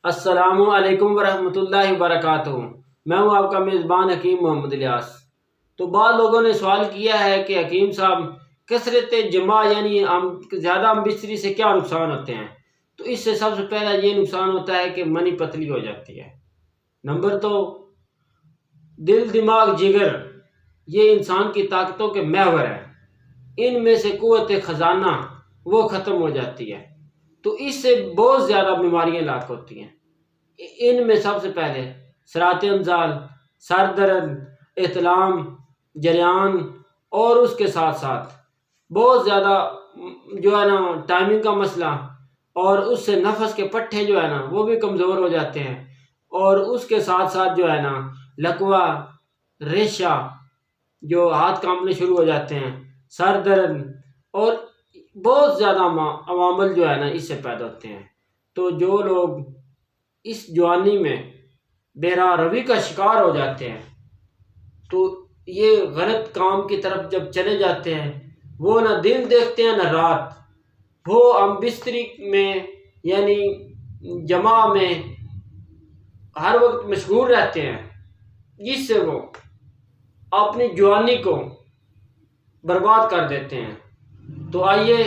السلام علیکم ورحمۃ اللہ وبرکاتہ۔ میں ہوں آپ کا میزبان حکیم محمد الیاس۔ تو بعض لوگوں نے سوال کیا ہے کہ حکیم صاحب کثرت جماع یعنی زیادہ ہم بستری سے کیا نقصان ہوتے ہیں؟ تو اس سے سب سے پہلا یہ نقصان ہوتا ہے کہ منی پتلی ہو جاتی ہے۔ نمبر دو، دل دماغ جگر یہ انسان کی طاقتوں کے محور ہے، ان میں سے قوت خزانہ وہ ختم ہو جاتی ہے، تو اس سے بہت زیادہ بیماریاں لاحق ہوتی ہیں۔ ان میں سب سے پہلے صراط انزال، سر درد، احتلام، جریان، اور اس کے ساتھ ساتھ بہت زیادہ جو ہے نا ٹائمنگ کا مسئلہ، اور اس سے نفس کے پٹھے جو ہے نا وہ بھی کمزور ہو جاتے ہیں، اور اس کے ساتھ ساتھ جو ہے نا لکوہ، ریشہ، جو ہاتھ کانپنے شروع ہو جاتے ہیں، سر درد، اور بہت زیادہ عوامل جو ہے نا اس سے پیدا ہوتے ہیں۔ تو جو لوگ اس جوانی میں بے راہ روی کا شکار ہو جاتے ہیں تو یہ غلط کام کی طرف جب چلے جاتے ہیں، وہ نہ دن دیکھتے ہیں نہ رات، وہ ہم بستری میں یعنی جماع میں ہر وقت مشغول رہتے ہیں، جس سے وہ اپنی جوانی کو برباد کر دیتے ہیں۔ تو آئیے،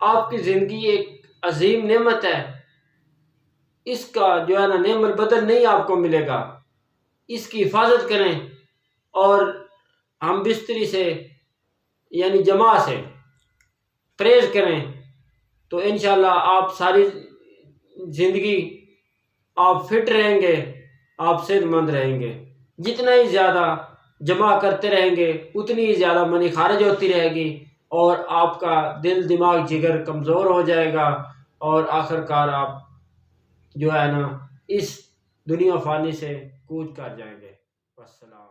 آپ کی زندگی ایک عظیم نعمت ہے، اس کا جو ہے نا نعم البدل نہیں آپ کو ملے گا، اس کی حفاظت کریں، اور ہم بستری سے یعنی جماع سے پرہیز کریں، تو انشاءاللہ آپ ساری زندگی آپ فٹ رہیں گے، آپ صحت مند رہیں گے۔ جتنا ہی زیادہ جماع کرتے رہیں گے اتنی ہی زیادہ منی خارج ہوتی رہے گی، اور آپ کا دل دماغ جگر کمزور ہو جائے گا، اور آخر کار آپ جو ہے نا اس دنیا فانی سے کوچ کر جائیں گے۔ والسلام۔